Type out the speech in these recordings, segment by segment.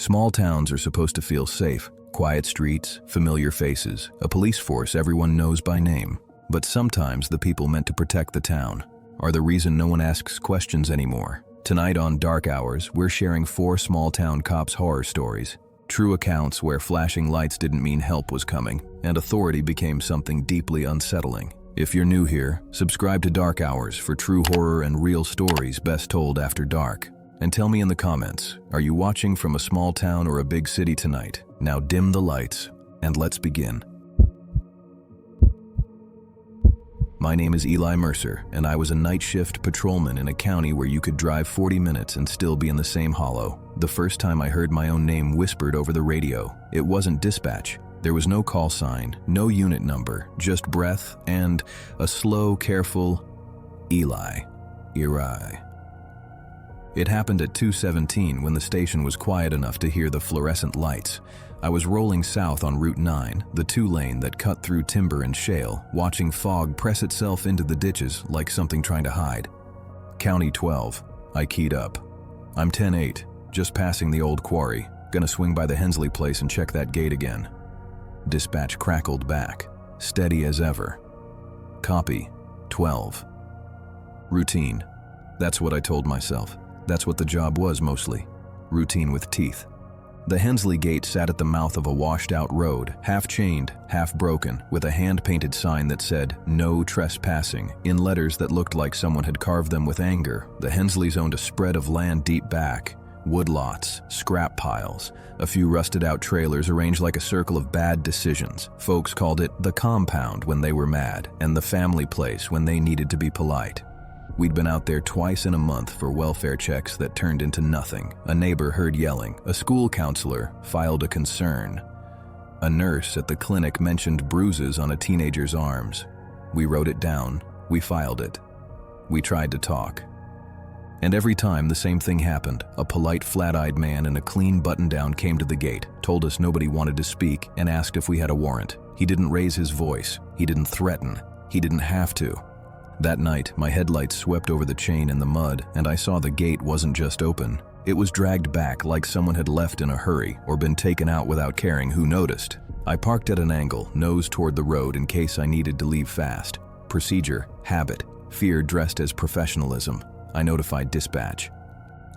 Small towns are supposed to feel safe. Quiet streets, familiar faces, a police force everyone knows by name. But sometimes the people meant to protect the town are the reason no one asks questions anymore. Tonight on Dark Hours, we're sharing 4 small-town cops' horror stories. True accounts where flashing lights didn't mean help was coming, and authority became something deeply unsettling. If you're new here, subscribe to Dark Hours for true horror and real stories best told after dark. And tell me in the comments, are you watching from a small town or a big city tonight? Now dim the lights, and let's begin. My name is Eli Mercer, and I was a night shift patrolman in a county where you could drive 40 minutes and still be in the same hollow. The first time I heard my own name whispered over the radio, it wasn't dispatch. There was no call sign, no unit number, just breath and a slow, careful, Eli. It happened at 2:17 when the station was quiet enough to hear the fluorescent lights. I was rolling south on Route 9, the 2-lane that cut through timber and shale, watching fog press itself into the ditches like something trying to hide. County 12. I keyed up. I'm 10-8, just passing the old quarry. Gonna swing by the Hensley place and check that gate again. Dispatch crackled back, steady as ever. Copy, 12. Routine. That's what I told myself. That's what the job was mostly. Routine with teeth. The Hensley gate sat at the mouth of a washed-out road, half-chained, half-broken, with a hand-painted sign that said, "No trespassing," in letters that looked like someone had carved them with anger. The Hensleys owned a spread of land deep back, woodlots, scrap piles, a few rusted-out trailers arranged like a circle of bad decisions. Folks called it the compound when they were mad, and the family place when they needed to be polite. We'd been out there twice in a month for welfare checks that turned into nothing. A neighbor heard yelling. A school counselor filed a concern. A nurse at the clinic mentioned bruises on a teenager's arms. We wrote it down. We filed it. We tried to talk. And every time the same thing happened. A polite, flat-eyed man in a clean button-down came to the gate, told us nobody wanted to speak, and asked if we had a warrant. He didn't raise his voice. He didn't threaten. He didn't have to. That night, my headlights swept over the chain in the mud, and I saw the gate wasn't just open. It was dragged back like someone had left in a hurry or been taken out without caring who noticed. I parked at an angle, nose toward the road in case I needed to leave fast. Procedure, habit, fear dressed as professionalism. I notified dispatch.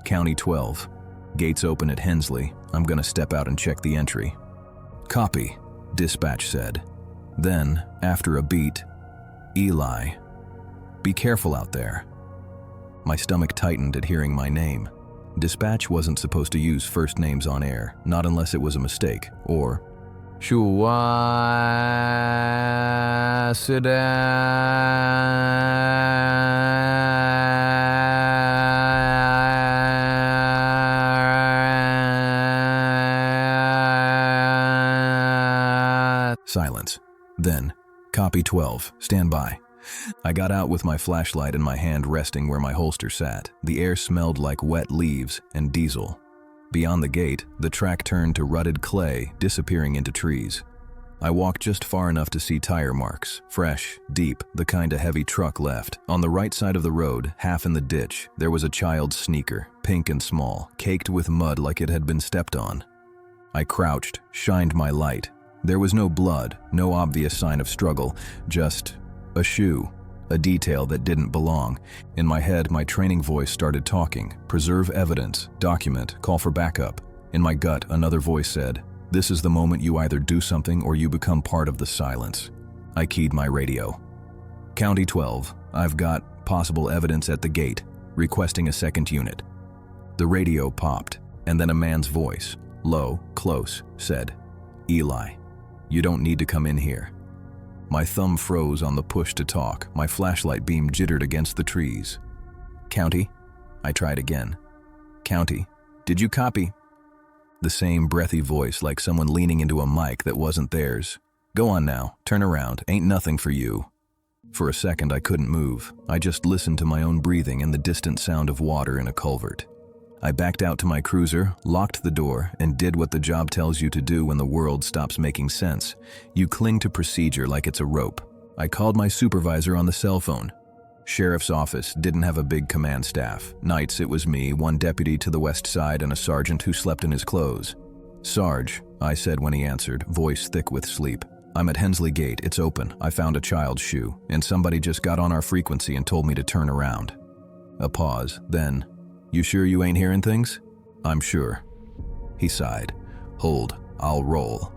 County 12. Gates open at Hensley. I'm gonna step out and check the entry. Copy, dispatch said. Then, after a beat, Eli. Be careful out there. My stomach tightened at hearing my name. Dispatch wasn't supposed to use first names on air, not unless it was a mistake, or silence. Then, copy 12, stand by. I got out with my flashlight and my hand resting where my holster sat. The air smelled like wet leaves and diesel. Beyond the gate, the track turned to rutted clay, disappearing into trees. I walked just far enough to see tire marks, fresh, deep, the kind a heavy truck left. On the right side of the road, half in the ditch, there was a child's sneaker, pink and small, caked with mud like it had been stepped on. I crouched, shined my light. There was no blood, no obvious sign of struggle, just a shoe, a detail that didn't belong. In my head, my training voice started talking. Preserve evidence, document, call for backup. In my gut, another voice said, "This is the moment you either do something or you become part of the silence." I keyed my radio. County 12, I've got possible evidence at the gate, requesting a second unit. The radio popped, and then a man's voice, low, close, said, "Eli, you don't need to come in here." My thumb froze on the push to talk. My flashlight beam jittered against the trees. County? I tried again. County, did you copy? The same breathy voice, like someone leaning into a mic that wasn't theirs. Go on now, turn around, ain't nothing for you. For a second I couldn't move. I just listened to my own breathing and the distant sound of water in a culvert. I backed out to my cruiser, locked the door, and did what the job tells you to do when the world stops making sense. You cling to procedure like it's a rope. I called my supervisor on the cell phone. Sheriff's office didn't have a big command staff. Nights it was me, one deputy to the west side, and a sergeant who slept in his clothes. "Sarge," I said when he answered, voice thick with sleep. "I'm at Hensley Gate. It's open. I found a child's shoe, and somebody just got on our frequency and told me to turn around." A pause, then, "You sure you ain't hearing things?" "I'm sure." He sighed. "Hold, I'll roll."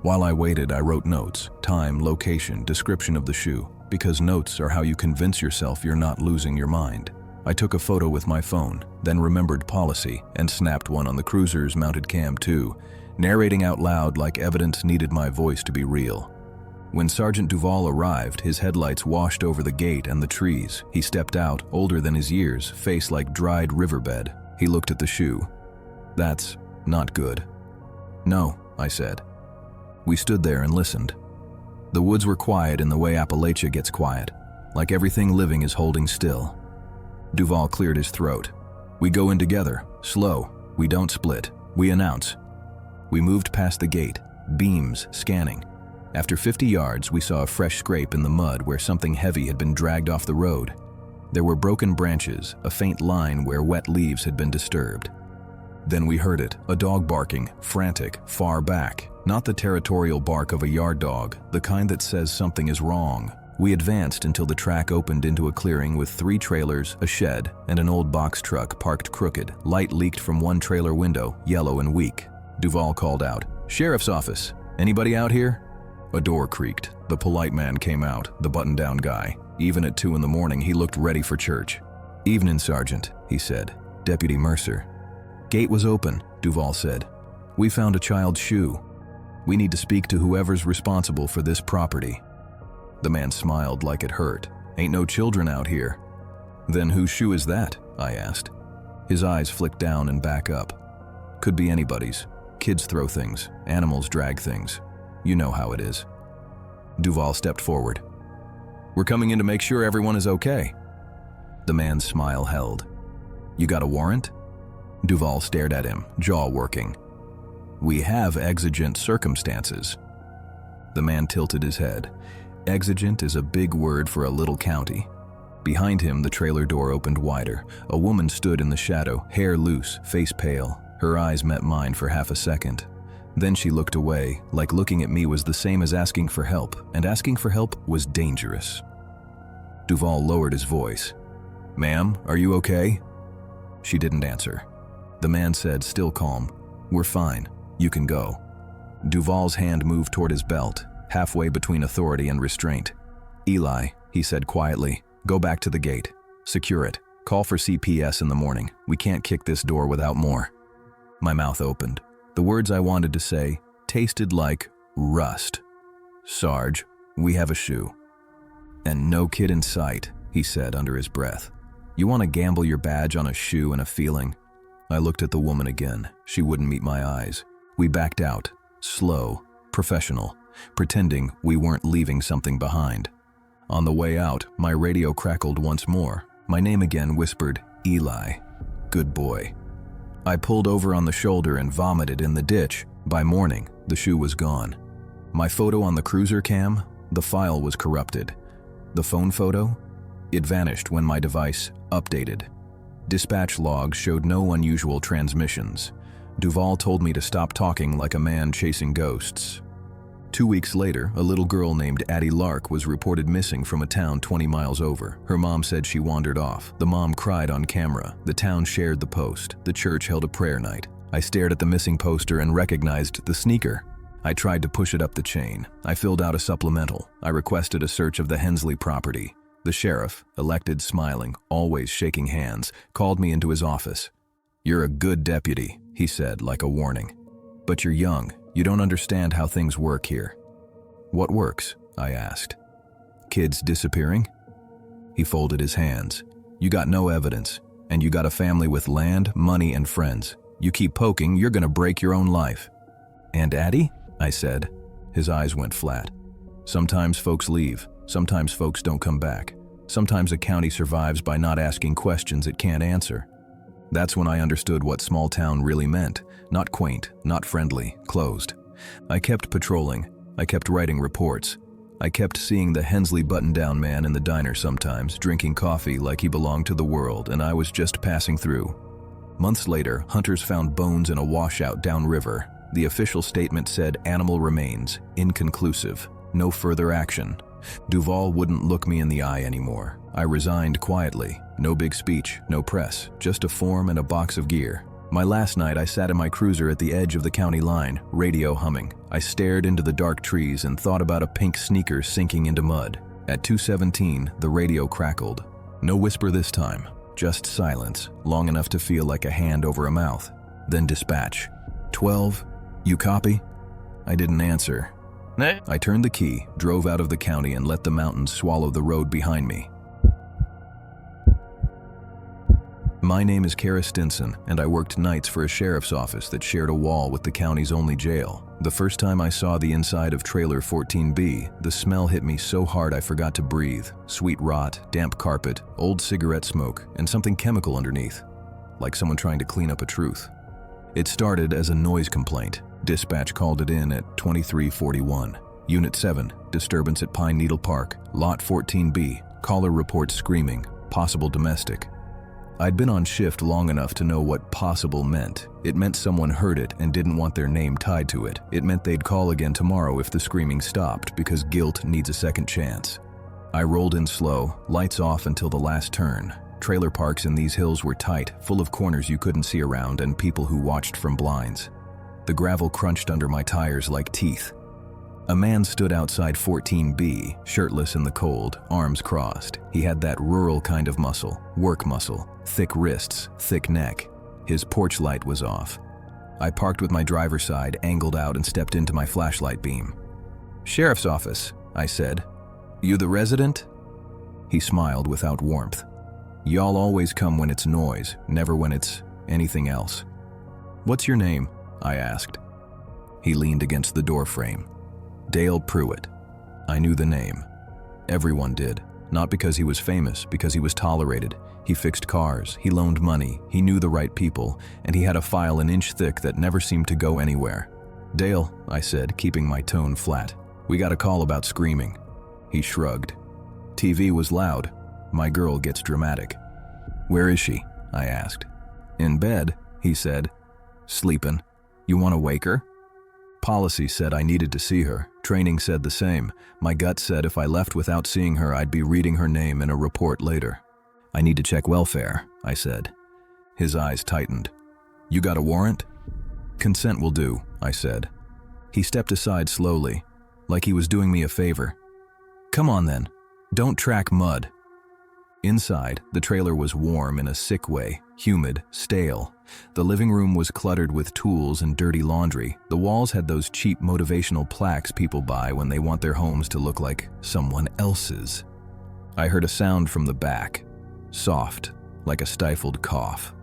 While I waited, I wrote notes, time, location, description of the shoe, because notes are how you convince yourself you're not losing your mind. I took a photo with my phone, then remembered policy, and snapped one on the cruiser's mounted cam too, narrating out loud like evidence needed my voice to be real. When Sergeant Duval arrived, his headlights washed over the gate and the trees. He stepped out, older than his years, face like dried riverbed. He looked at the shoe. "That's not good." "No," I said. We stood there and listened. The woods were quiet in the way Appalachia gets quiet, like everything living is holding still. Duval cleared his throat. "We go in together, slow. We don't split. We announce." We moved past the gate, beams scanning. After 50 yards, we saw a fresh scrape in the mud where something heavy had been dragged off the road. There were broken branches, a faint line where wet leaves had been disturbed. Then we heard it, a dog barking, frantic, far back. Not the territorial bark of a yard dog, the kind that says something is wrong. We advanced until the track opened into a clearing with 3 trailers, a shed, and an old box truck parked crooked. Light leaked from one trailer window, yellow and weak. Duval called out, "Sheriff's office. Anybody out here?" A door creaked. The polite man came out, the button-down guy. Even at 2 in the morning, he looked ready for church. "Evening, Sergeant," he said. "Deputy Mercer." "Gate was open," Duval said. "We found a child's shoe. We need to speak to whoever's responsible for this property." The man smiled like it hurt. "Ain't no children out here." "Then whose shoe is that?" I asked. His eyes flicked down and back up. "Could be anybody's. Kids throw things. Animals drag things. You know how it is." Duval stepped forward. "We're coming in to make sure everyone is okay." The man's smile held. "You got a warrant?" Duval stared at him, jaw working. "We have exigent circumstances." The man tilted his head. Exigent is a big word for a little county. Behind him, the trailer door opened wider. A woman stood in the shadow, hair loose, face pale. Her eyes met mine for half a second. Then she looked away, like looking at me was the same as asking for help, and asking for help was dangerous. Duval lowered his voice. "Ma'am, are you okay?" She didn't answer. The man said, still calm, "We're fine. You can go." Duval's hand moved toward his belt, halfway between authority and restraint. "Eli," he said quietly, "go back to the gate. Secure it. Call for CPS in the morning. We can't kick this door without more." My mouth opened. The words I wanted to say tasted like rust. "Sarge, we have a shoe." "And no kid in sight," he said under his breath. "You want to gamble your badge on a shoe and a feeling?" I looked at the woman again. She wouldn't meet my eyes. We backed out, slow, professional, pretending we weren't leaving something behind. On the way out, my radio crackled once more. My name again whispered, "Eli. Good boy." I pulled over on the shoulder and vomited in the ditch. By morning, the shoe was gone. My photo on the cruiser cam, the file was corrupted. The phone photo? It vanished when my device updated. Dispatch logs showed no unusual transmissions. Duval told me to stop talking like a man chasing ghosts. 2 weeks later, a little girl named Addie Lark was reported missing from a town 20 miles over. Her mom said she wandered off. The mom cried on camera. The town shared the post. The church held a prayer night. I stared at the missing poster and recognized the sneaker. I tried to push it up the chain. I filled out a supplemental. I requested a search of the Hensley property. The sheriff, elected, smiling, always shaking hands, called me into his office. "You're a good deputy," he said like a warning. "But you're young. You don't understand how things work here." "What works?" I asked. "Kids disappearing?" He folded his hands. "You got no evidence, and you got a family with land, money, and friends. You keep poking, you're gonna break your own life." "And Addie?" I said. His eyes went flat. "Sometimes folks leave. Sometimes folks don't come back. Sometimes a county survives by not asking questions it can't answer." That's when I understood what small town really meant. Not quaint, not friendly, closed. I kept patrolling. I kept writing reports. I kept seeing the Hensley button-down man in the diner sometimes, drinking coffee like he belonged to the world, and I was just passing through. Months later, hunters found bones in a washout downriver. The official statement said animal remains, inconclusive, no further action. Duval wouldn't look me in the eye anymore. I resigned quietly. No big speech, no press, just a form and a box of gear. My last night I sat in my cruiser at the edge of the county line, radio humming. I stared into the dark trees and thought about a pink sneaker sinking into mud. At 2:17, the radio crackled. No whisper this time, just silence, long enough to feel like a hand over a mouth. Then dispatch. 12, you copy? I didn't answer. I turned the key, drove out of the county, and let the mountains swallow the road behind me. My name is Kara Stinson, and I worked nights for a sheriff's office that shared a wall with the county's only jail. The first time I saw the inside of trailer 14B, the smell hit me so hard I forgot to breathe. Sweet rot, damp carpet, old cigarette smoke, and something chemical underneath, like someone trying to clean up a truth. It started as a noise complaint. Dispatch called it in at 2341. Unit 7, disturbance at Pine Needle Park, Lot 14B. Caller reports screaming, possible domestic. I'd been on shift long enough to know what possible meant. It meant someone heard it and didn't want their name tied to it. It meant they'd call again tomorrow if the screaming stopped, because guilt needs a second chance. I rolled in slow, lights off until the last turn. Trailer parks in these hills were tight, full of corners you couldn't see around and people who watched from blinds. The gravel crunched under my tires like teeth. A man stood outside 14B, shirtless in the cold, arms crossed. He had that rural kind of muscle, work muscle, thick wrists, thick neck. His porch light was off. I parked with my driver's side angled out and stepped into my flashlight beam. "Sheriff's office," I said. "You the resident?" He smiled without warmth. "Y'all always come when it's noise, never when it's anything else." "What's your name?" I asked. He leaned against the door frame. "Dale Pruitt." I knew the name. Everyone did. Not because he was famous, because he was tolerated. He fixed cars, he loaned money, he knew the right people, and he had a file an inch thick that never seemed to go anywhere. "Dale," I said, keeping my tone flat. "We got a call about screaming." He shrugged. "TV was loud. My girl gets dramatic." "Where is she?" I asked. "In bed," he said. "Sleepin'. You want to wake her?" Policy said I needed to see her. Training said the same. My gut said if I left without seeing her, I'd be reading her name in a report later. "I need to check welfare," I said. His eyes tightened. "You got a warrant?" "Consent will do," I said. He stepped aside slowly, like he was doing me a favor. "Come on then. Don't track mud." Inside, the trailer was warm in a sick way, humid, stale. The living room was cluttered with tools and dirty laundry. The walls had those cheap motivational plaques people buy when they want their homes to look like someone else's. I heard a sound from the back, soft, like a stifled cough.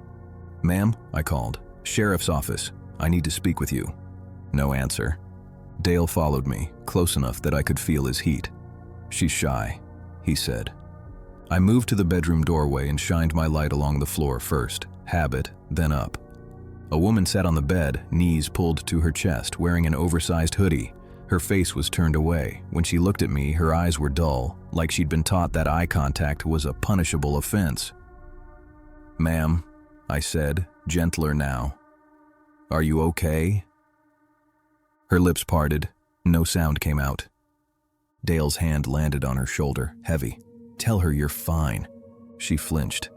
"Ma'am," I called. "Sheriff's office. I need to speak with you." No answer. Dale followed me, close enough that I could feel his heat. "She's shy," he said. I moved to the bedroom doorway and shined my light along the floor first, habit, then up. A woman sat on the bed, knees pulled to her chest, wearing an oversized hoodie. Her face was turned away. When she looked at me, her eyes were dull, like she'd been taught that eye contact was a punishable offense. "Ma'am," I said, gentler now. "Are you okay?" Her lips parted. No sound came out. Dale's hand landed on her shoulder, heavy. "Tell her you're fine." She flinched.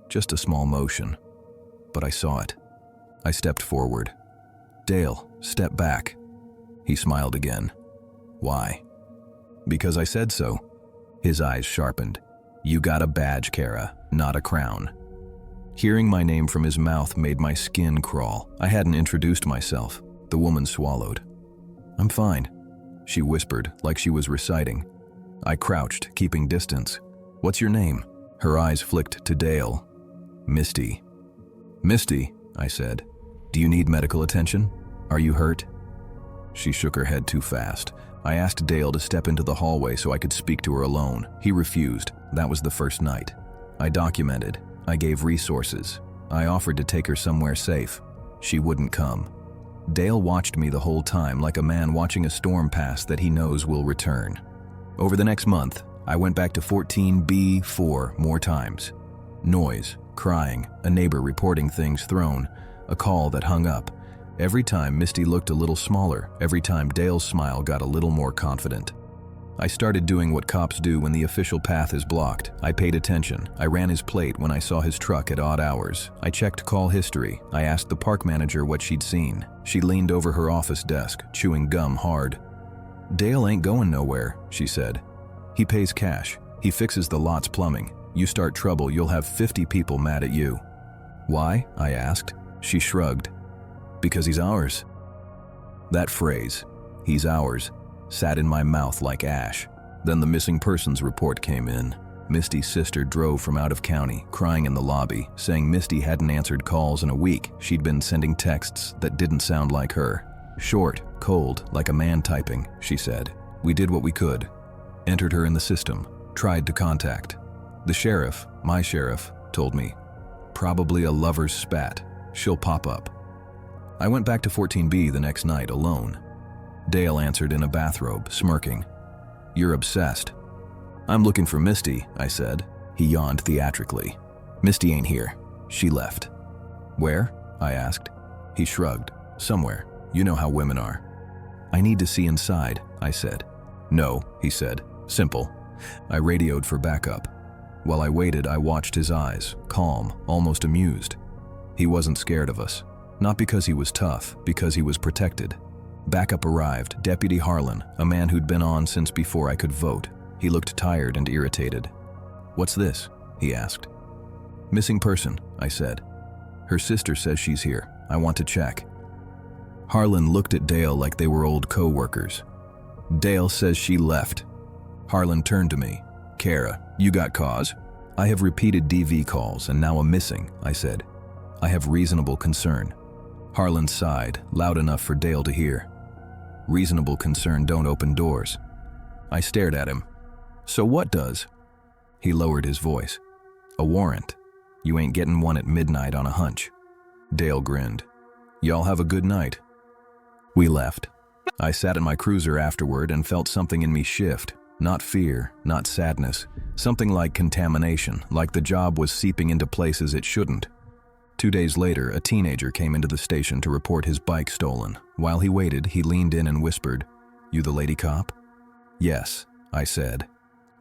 Just a small motion. But I saw it. I stepped forward. "Dale, step back." He smiled again. "Why?" "Because I said so." His eyes sharpened. "You got a badge, Kara, not a crown." Hearing my name from his mouth made my skin crawl. I hadn't introduced myself. The woman swallowed. "I'm fine," she whispered, like she was reciting. I crouched, keeping distance. "What's your name?" Her eyes flicked to Dale. "Misty." "Misty," I said. "Do you need medical attention? Are you hurt?" She shook her head too fast. I asked Dale to step into the hallway so I could speak to her alone. He refused. That was the first night. I documented. I gave resources. I offered to take her somewhere safe. She wouldn't come. Dale watched me the whole time like a man watching a storm pass that he knows will return. Over the next month, I went back to 14B4 more times. Noise, crying, a neighbor reporting things thrown, a call that hung up. Every time Misty looked a little smaller, every time Dale's smile got a little more confident. I started doing what cops do when the official path is blocked. I paid attention. I ran his plate when I saw his truck at odd hours. I checked call history. I asked the park manager what she'd seen. She leaned over her office desk, chewing gum hard. "Dale ain't going nowhere," she said. "He pays cash. He fixes the lot's plumbing. You start trouble, you'll have 50 people mad at you." "Why?" I asked. She shrugged. "Because he's ours." That phrase, "he's ours," sat in my mouth like ash. Then the missing persons report came in. Misty's sister drove from out of county, crying in the lobby, saying Misty hadn't answered calls in a week. She'd been sending texts that didn't sound like her. Short, cold, like a man typing, she said. "We did what we could. Entered her in the system. Tried to contact. The sheriff, my sheriff, told me. Probably a lover's spat. She'll pop up." I went back to 14B the next night alone. Dale answered in a bathrobe, smirking. "You're obsessed." "I'm looking for Misty," I said. He yawned theatrically. "Misty ain't here. She left." "Where?" I asked. He shrugged. "Somewhere. You know how women are." "I need to see inside," I said. "No," he said. "Simple." I radioed for backup. While I waited, I watched his eyes, calm, almost amused. He wasn't scared of us. Not because he was tough, because he was protected. Backup arrived, Deputy Harlan, a man who'd been on since before I could vote. He looked tired and irritated. "What's this?" he asked. "Missing person," I said. "Her sister says she's here. I want to check." Harlan looked at Dale like they were old co-workers. "Dale says she left." Harlan turned to me. "Kara, you got cause?" "I have repeated DV calls and now a missing," I said. "I have reasonable concern." Harlan sighed, loud enough for Dale to hear. "Reasonable concern don't open doors." I stared at him. "So what does?" He lowered his voice. "A warrant. You ain't getting one at midnight on a hunch." Dale grinned. "Y'all have a good night." We left. I sat in my cruiser afterward and felt something in me shift. Not fear, not sadness. Something like contamination, like the job was seeping into places it shouldn't. 2 days later, a teenager came into the station to report his bike stolen. While he waited, he leaned in and whispered, "You the lady cop?" "Yes," I said.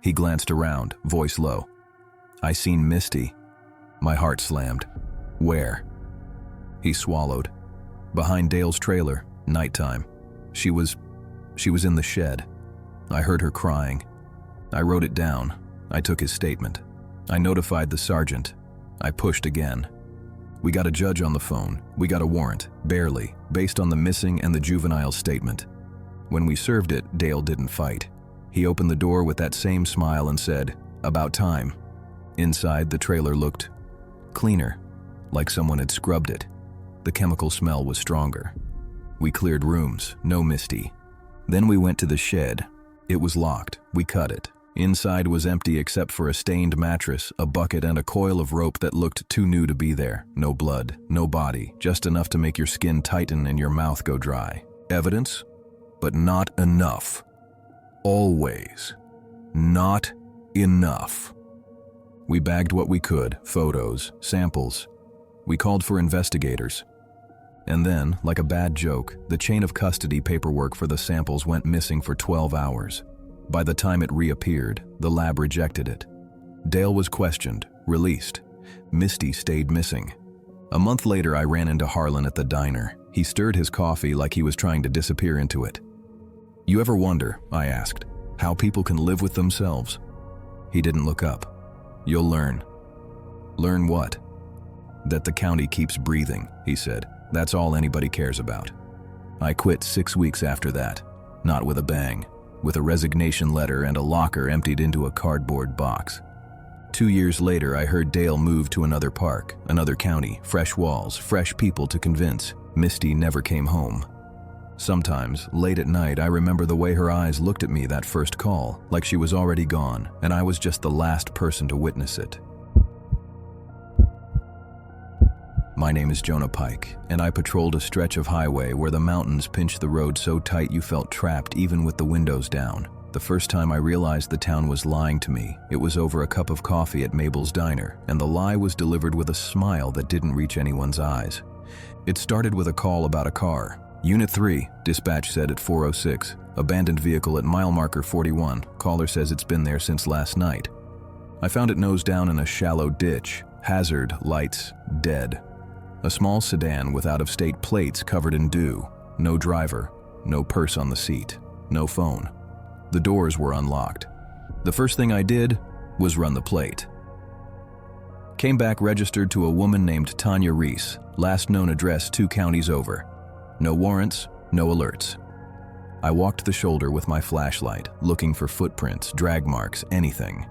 He glanced around, voice low. "I seen Misty." My heart slammed. "Where?" He swallowed. "Behind Dale's trailer, nighttime. She was in the shed. I heard her crying. I wrote it down. I took his statement. I notified the sergeant. I pushed again. We got a judge on the phone. We got a warrant, barely, based on the missing and the juvenile statement. When we served it, Dale didn't fight. He opened the door with that same smile and said, "About time." Inside, the trailer looked cleaner, like someone had scrubbed it. The chemical smell was stronger. We cleared rooms, no Misty. Then we went to the shed. It was locked. We cut it. Inside was empty except for a stained mattress, a bucket, and a coil of rope that looked too new to be there. No blood, no body, just enough to make your skin tighten and your mouth go dry. Evidence? But not enough. Always. Not enough. We bagged what we could, photos, samples. We called for investigators. And then, like a bad joke, the chain of custody paperwork for the samples went missing for 12 hours. By the time it reappeared, the lab rejected it. Dale was questioned, released. Misty stayed missing. A month later, I ran into Harlan at the diner. He stirred his coffee like he was trying to disappear into it. "You ever wonder," I asked, "how people can live with themselves?" He didn't look up. "You'll learn." "Learn what?" "That the county keeps breathing," he said. "That's all anybody cares about." I quit 6 weeks after that. Not with a bang. With a resignation letter and a locker emptied into a cardboard box. 2 years later, I heard Dale move to another park, another county, fresh walls, fresh people to convince. Misty never came home. Sometimes, late at night, I remember the way her eyes looked at me that first call, like she was already gone, and I was just the last person to witness it. My name is Jonah Pike, and I patrolled a stretch of highway where the mountains pinched the road so tight you felt trapped even with the windows down. The first time I realized the town was lying to me, it was over a cup of coffee at Mabel's diner, and the lie was delivered with a smile that didn't reach anyone's eyes. It started with a call about a car. Unit 3, dispatch said at 4:06. Abandoned vehicle at mile marker 41. Caller says it's been there since last night. I found it nose down in a shallow ditch. Hazard, lights, dead. A small sedan with out-of-state plates covered in dew. No driver, no purse on the seat, no phone. The doors were unlocked. The first thing I did was run the plate. Came back registered to a woman named Tanya Reese, last known address 2 counties over. No warrants, no alerts. I walked the shoulder with my flashlight, looking for footprints, drag marks, anything.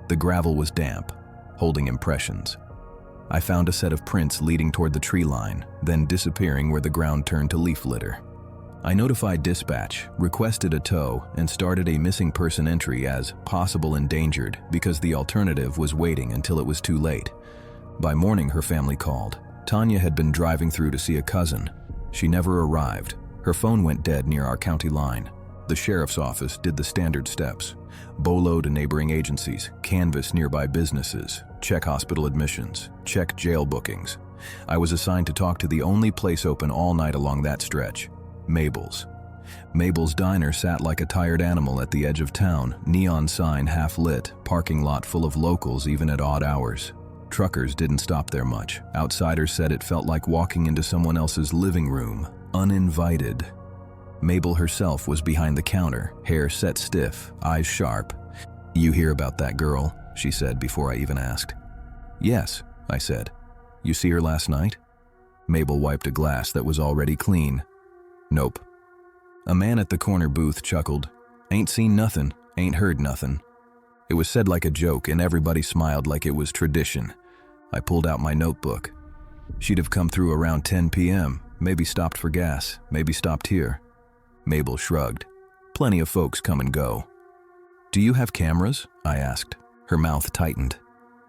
The gravel was damp, holding impressions. I found a set of prints leading toward the tree line, then disappearing where the ground turned to leaf litter. I notified dispatch, requested a tow, and started a missing person entry as possible endangered because the alternative was waiting until it was too late. By morning, her family called. Tanya had been driving through to see a cousin. She never arrived. Her phone went dead near our county line. The sheriff's office did the standard steps. Bolo to neighboring agencies, canvass nearby businesses, check hospital admissions, check jail bookings. I was assigned to talk to the only place open all night along that stretch, Mabel's. Mabel's diner sat like a tired animal at the edge of town, neon sign half lit, parking lot full of locals even at odd hours. Truckers didn't stop there much. Outsiders said it felt like walking into someone else's living room, uninvited. Mabel herself was behind the counter, hair set stiff, eyes sharp. "You hear about that girl?" she said before I even asked. "Yes," I said. "You see her last night?" Mabel wiped a glass that was already clean. "Nope." A man at the corner booth chuckled. "Ain't seen nothing, ain't heard nothing." It was said like a joke and everybody smiled like it was tradition. I pulled out my notebook. She'd have come through around 10 p.m., maybe stopped for gas, maybe stopped here. Mabel shrugged. "Plenty of folks come and go." "Do you have cameras?" I asked. Her mouth tightened.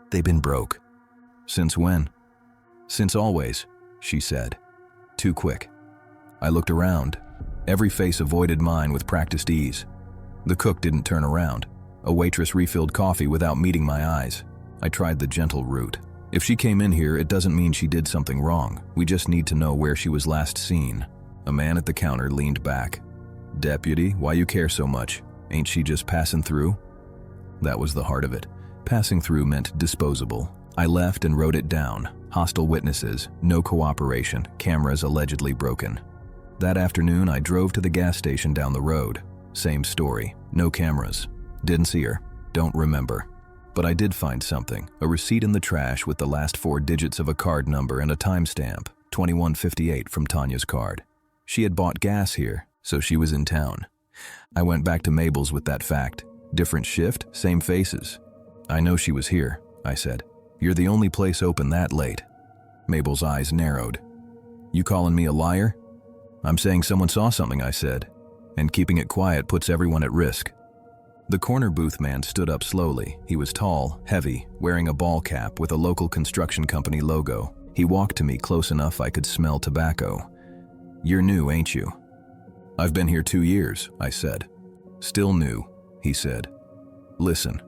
"They've been broke." "Since when?" "Since always," she said. Too quick. I looked around. Every face avoided mine with practiced ease. The cook didn't turn around. A waitress refilled coffee without meeting my eyes. I tried the gentle route. "If she came in here, it doesn't mean she did something wrong. We just need to know where she was last seen." A man at the counter leaned back. "Deputy, why you care so much? Ain't she just passing through?" That was the heart of it. Passing through meant disposable. I left and wrote it down. Hostile witnesses, no cooperation, cameras allegedly broken. That afternoon, I drove to the gas station down the road. Same story, no cameras. Didn't see her, don't remember. But I did find something, a receipt in the trash with the last 4 digits of a card number and a timestamp, 21:58 from Tanya's card. She had bought gas here, so she was in town. I went back to Mabel's with that fact. Different shift, same faces. "I know she was here," I said. "You're the only place open that late." Mabel's eyes narrowed. "You calling me a liar?" "I'm saying someone saw something," I said, "and keeping it quiet puts everyone at risk." The corner booth man stood up slowly. He was tall, heavy, wearing a ball cap with a local construction company logo. He walked to me close enough I could smell tobacco. "You're new, ain't you?" "I've been here 2 years," I said. "Still new," he said. "Listen,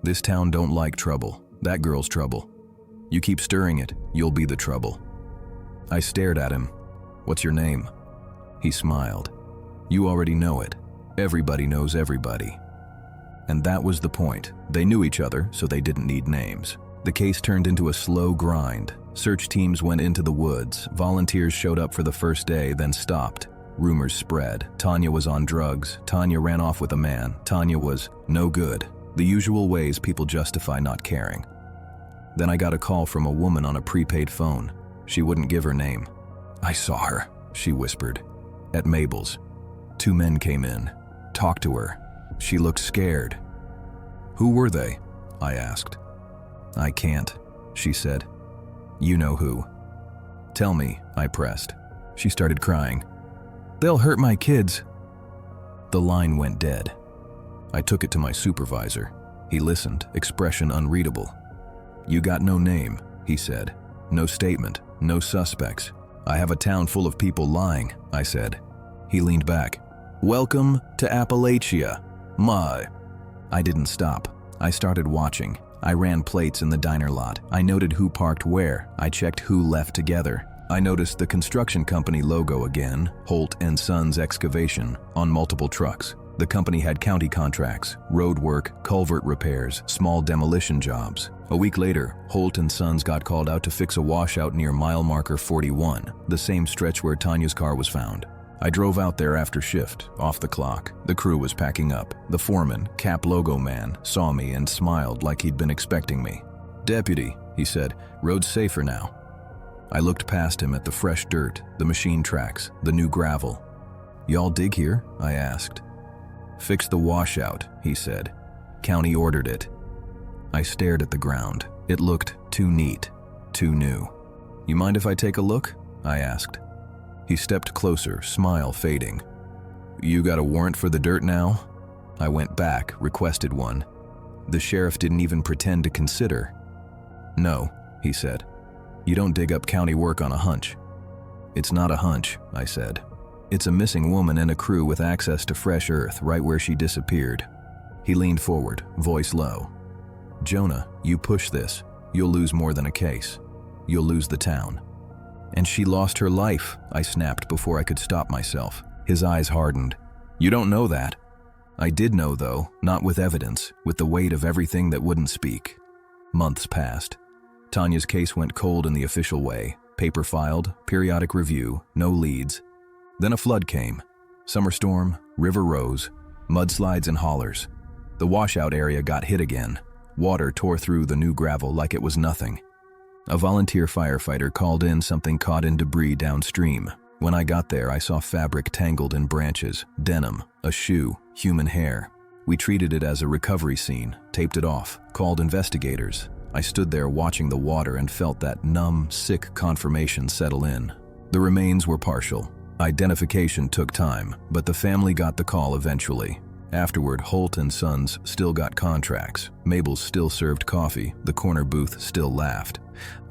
this town don't like trouble. That girl's trouble. You keep stirring it, you'll be the trouble." I stared at him. "What's your name?" He smiled. "You already know it. Everybody knows everybody." And that was the point. They knew each other, so they didn't need names. The case turned into a slow grind. Search teams went into the woods. Volunteers showed up for the first day, then stopped. Rumors spread. Tanya was on drugs. Tanya ran off with a man. Tanya was no good. The usual ways people justify not caring. Then I got a call from a woman on a prepaid phone. She wouldn't give her name. "I saw her," she whispered. "At Mabel's. 2 men came in. Talked to her. She looked scared." "Who were they?" I asked. "I can't," she said. "You know who." "Tell me," I pressed. She started crying. "They'll hurt my kids." The line went dead. I took it to my supervisor. He listened, expression unreadable. "You got no name," he said. "No statement, no suspects. I have a town full of people lying," I said. He leaned back. "Welcome to Appalachia." My. I didn't stop. I started watching. I ran plates in the diner lot. I noted who parked where. I checked who left together. I noticed the construction company logo again, Holt & Sons Excavation, on multiple trucks. The company had county contracts, road work, culvert repairs, small demolition jobs. A week later, Holt & Sons got called out to fix a washout near mile marker 41, the same stretch where Tanya's car was found. I drove out there after shift, off the clock. The crew was packing up. The foreman, Cap Logo Man, saw me and smiled like he'd been expecting me. "Deputy," he said, "road's safer now." I looked past him at the fresh dirt, the machine tracks, the new gravel. "Y'all dig here?" I asked. "Fix the washout," he said. "County ordered it." I stared at the ground. It looked too neat, too new. "You mind if I take a look?" I asked. He stepped closer, smile fading. "You got a warrant for the dirt now?" I went back, requested one. The sheriff didn't even pretend to consider. "No," he said. "You don't dig up county work on a hunch." "It's not a hunch," I said. "It's a missing woman and a crew with access to fresh earth right where she disappeared." He leaned forward, voice low. "Jonah, you push this. You'll lose more than a case. You'll lose the town." "And she lost her life," I snapped before I could stop myself. His eyes hardened. "You don't know that." I did know, though, not with evidence, with the weight of everything that wouldn't speak. Months passed. Tanya's case went cold in the official way. Paper filed, periodic review, no leads. Then a flood came. Summer storm, river rose, mudslides and hollers. The washout area got hit again. Water tore through the new gravel like it was nothing. A volunteer firefighter called in something caught in debris downstream. When I got there, I saw fabric tangled in branches, denim, a shoe, human hair. We treated it as a recovery scene, taped it off, called investigators. I stood there watching the water and felt that numb, sick confirmation settle in. The remains were partial. Identification took time, but the family got the call eventually. Afterward, Holt & Sons still got contracts. Mabel's still served coffee. The corner booth still laughed.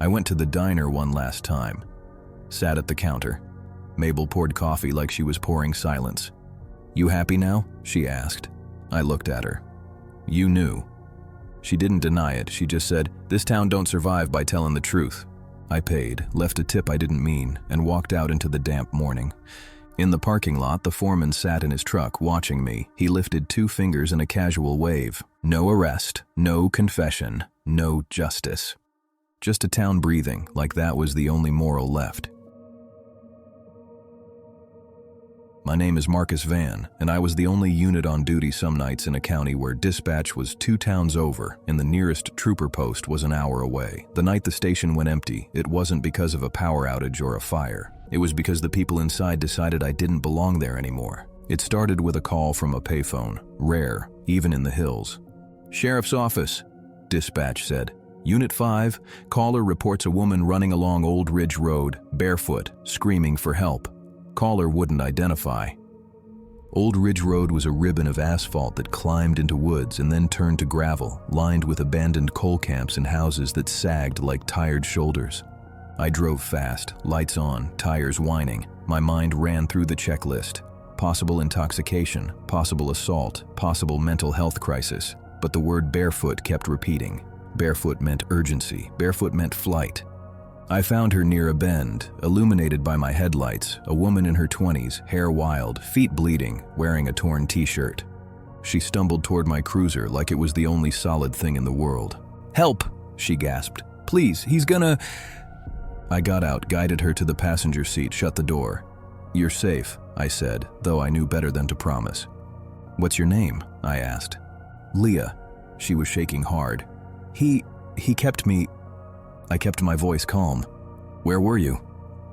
I went to the diner one last time. Sat at the counter. Mabel poured coffee like she was pouring silence. "You happy now?" she asked. I looked at her. "You knew." She didn't deny it. She just said, "This town don't survive by telling the truth." I paid, left a tip I didn't mean, and walked out into the damp morning. In the parking lot, the foreman sat in his truck watching me. He lifted 2 fingers in a casual wave. No arrest, no confession, no justice. Just a town breathing, like that was the only moral left. My name is Marcus Van, and I was the only unit on duty some nights in a county where dispatch was 2 towns over and the nearest trooper post was an hour away. The night the station went empty, it wasn't because of a power outage or a fire. It was because the people inside decided I didn't belong there anymore. It started with a call from a payphone, rare, even in the hills. "Sheriff's office," dispatch said. "Unit 5, caller reports a woman running along Old Ridge Road, barefoot, screaming for help." Caller wouldn't identify. Old Ridge Road was a ribbon of asphalt that climbed into woods and then turned to gravel, lined with abandoned coal camps and houses that sagged like tired shoulders. I drove fast, lights on, tires whining. My mind ran through the checklist. Possible intoxication, possible assault, possible mental health crisis. But the word barefoot kept repeating. Barefoot meant urgency. Barefoot meant flight. I found her near a bend, illuminated by my headlights, a woman in her 20s, hair wild, feet bleeding, wearing a torn t-shirt. She stumbled toward my cruiser like it was the only solid thing in the world. "Help!" she gasped. "Please, he's gonna..." I got out, guided her to the passenger seat, shut the door. "You're safe," I said, though I knew better than to promise. "What's your name?" I asked. "Leah." She was shaking hard. He kept me..." I kept my voice calm. "Where were you?"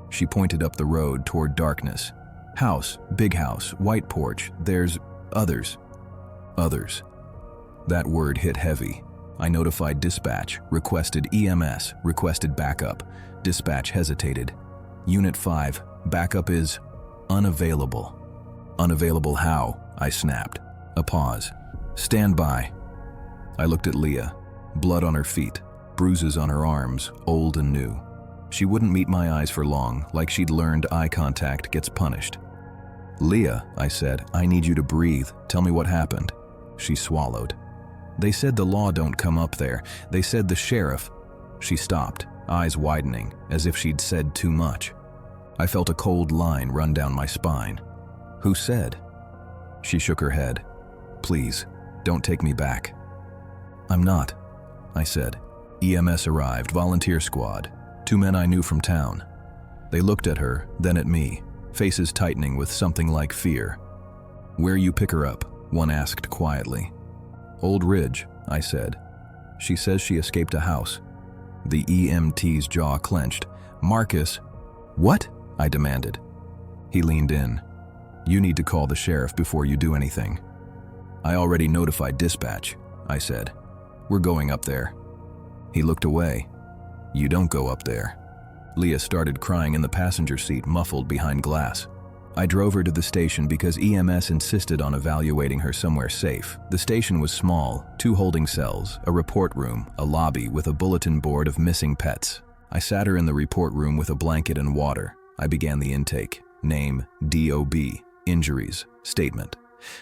She pointed up the road toward darkness. "House, big house, white porch. There's others." Others. That word hit heavy. I notified dispatch, requested EMS, requested backup. Dispatch hesitated. "Unit 5, backup is unavailable." "Unavailable how?" I snapped. A pause. "Stand by." I looked at Leah. Blood on her feet. Bruises on her arms, old and new. She wouldn't meet my eyes for long, like she'd learned eye contact gets punished. "Leah," I said, "I need you to breathe. Tell me what happened." She swallowed. They said the law don't come up there. They said the sheriff. She stopped, eyes widening, as if she'd said too much. I felt a cold line run down my spine. Who said? She shook her head. Please, don't take me back. I'm not, I said. EMS arrived, volunteer squad. 2 men I knew from town. They looked at her, then at me, faces tightening with something like fear. Where you pick her up? One asked quietly. Old Ridge, I said. She says she escaped a house. The EMT's jaw clenched. Marcus. What? I demanded. He leaned in. You need to call the sheriff before you do anything. I already notified dispatch, I said. We're going up there. He looked away. You don't go up there. Leah started crying in the passenger seat, muffled behind glass. I drove her to the station because EMS insisted on evaluating her somewhere safe. The station was small, 2 holding cells, a report room, a lobby with a bulletin board of missing pets. I sat her in the report room with a blanket and water. I began the intake. Name, DOB, injuries, statement.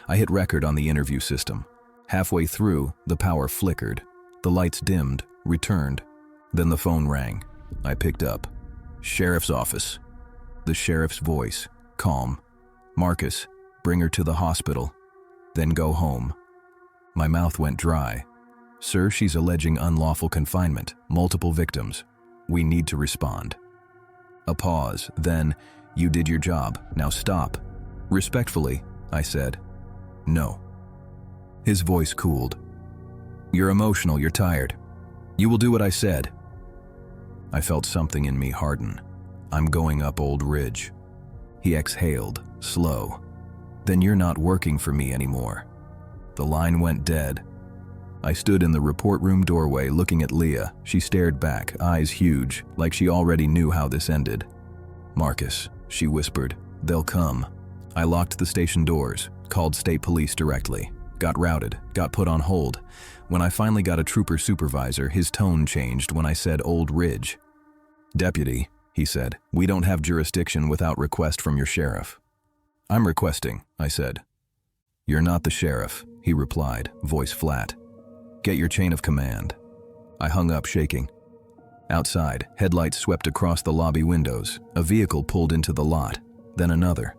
I hit record on the interview system. Halfway through, the power flickered. The lights dimmed, returned. Then the phone rang. I picked up. Sheriff's office. The sheriff's voice, calm. Marcus, bring her to the hospital. Then go home. My mouth went dry. Sir, she's alleging unlawful confinement, multiple victims. We need to respond. A pause, then, you did your job, now stop. Respectfully, I said. No. His voice cooled. You're emotional, you're tired. You will do what I said. I felt something in me harden. I'm going up Old Ridge. He exhaled, slow. Then you're not working for me anymore. The line went dead. I stood in the report room doorway looking at Leah. She stared back, eyes huge, like she already knew how this ended. Marcus, she whispered, they'll come. I locked the station doors, called state police directly, got routed, got put on hold. When I finally got a trooper supervisor, his tone changed when I said Old Ridge. Deputy, he said, we don't have jurisdiction without request from your sheriff. I'm requesting, I said. You're not the sheriff, he replied, voice flat. Get your chain of command. I hung up, shaking. Outside, headlights swept across the lobby windows. A vehicle pulled into the lot, then another.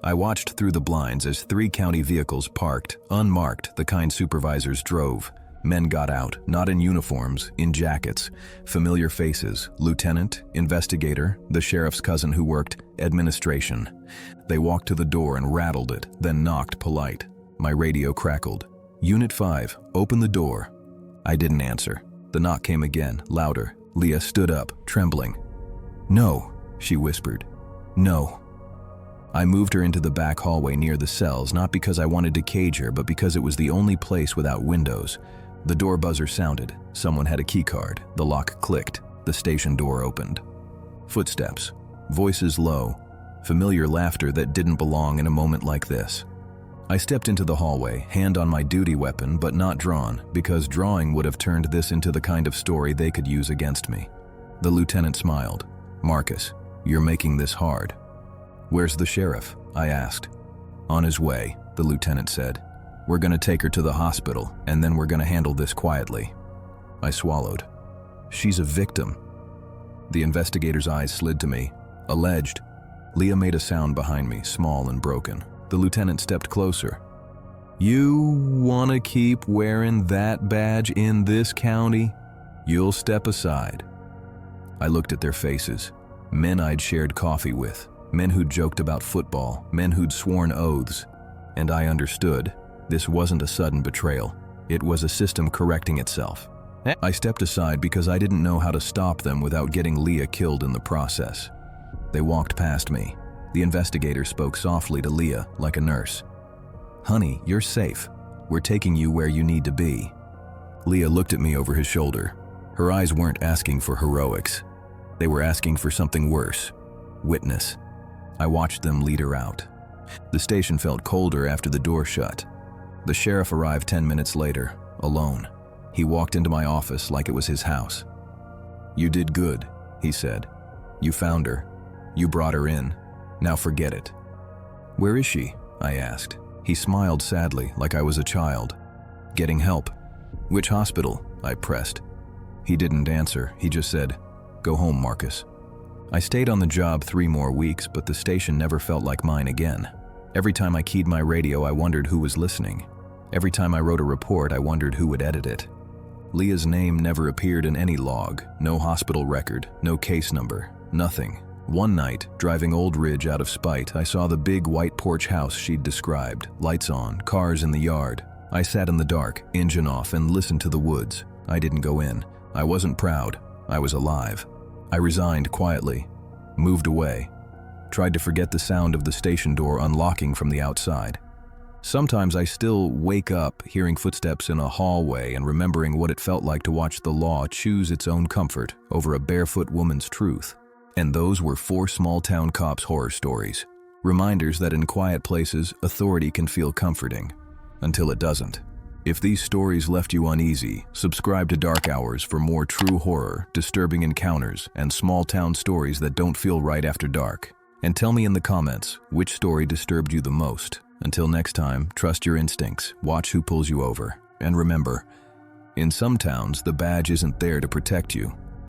I watched through the blinds as 3 county vehicles parked, unmarked, the kind supervisors drove. Men got out, not in uniforms, in jackets. Familiar faces, lieutenant, investigator, the sheriff's cousin who worked administration. They walked to the door and rattled it, then knocked polite. My radio crackled. Unit 5, open the door. I didn't answer. The knock came again, louder. Leah stood up, trembling. No, she whispered. No. I moved her into the back hallway near the cells, not because I wanted to cage her, but because it was the only place without windows. The door buzzer sounded. Someone had a key card. The lock clicked. The station door opened. Footsteps. Voices low. Familiar laughter that didn't belong in a moment like this. I stepped into the hallway, hand on my duty weapon, but not drawn, because drawing would have turned this into the kind of story they could use against me. The lieutenant smiled. Marcus, you're making this hard. Where's the sheriff? I asked. On his way, the lieutenant said. We're going to take her to the hospital, and then we're going to handle this quietly. I swallowed. She's a victim. The investigator's eyes slid to me. Alleged. Leah made a sound behind me, small and broken. The lieutenant stepped closer. You want to keep wearing that badge in this county? You'll step aside. I looked at their faces. Men I'd shared coffee with. Men who'd joked about football. Men who'd sworn oaths. And I understood. This wasn't a sudden betrayal. It was a system correcting itself. I stepped aside because I didn't know how to stop them without getting Leah killed in the process. They walked past me. The investigator spoke softly to Leah, like a nurse. Honey, you're safe. We're taking you where you need to be. Leah looked at me over his shoulder. Her eyes weren't asking for heroics. They were asking for something worse. Witness. I watched them lead her out. The station felt colder after the door shut. The sheriff arrived 10 minutes later, alone. He walked into my office like it was his house. You did good, he said. You found her. You brought her in. Now forget it. Where is she? I asked. He smiled sadly, like I was a child. Getting help. Which hospital? I pressed. He didn't answer. He just said, "Go home, Marcus." I stayed on the job 3 more weeks, but the station never felt like mine again. Every time I keyed my radio, I wondered who was listening. Every time I wrote a report, I wondered who would edit it. Leah's name never appeared in any log, no hospital record, no case number, nothing. One night, driving Old Ridge out of spite, I saw the big white porch house she'd described, lights on, cars in the yard. I sat in the dark, engine off, and listened to the woods. I didn't go in. I wasn't proud. I was alive. I resigned quietly, moved away, tried to forget the sound of the station door unlocking from the outside. Sometimes I still wake up hearing footsteps in a hallway and remembering what it felt like to watch the law choose its own comfort over a barefoot woman's truth. And those were 4 small-town cops' horror stories. Reminders that in quiet places, authority can feel comforting. Until it doesn't. If these stories left you uneasy, subscribe to Dark Hours for more true horror, disturbing encounters, and small-town stories that don't feel right after dark. And tell me in the comments, which story disturbed you the most? Until next time, trust your instincts, watch who pulls you over. And remember, in some towns, the badge isn't there to protect you.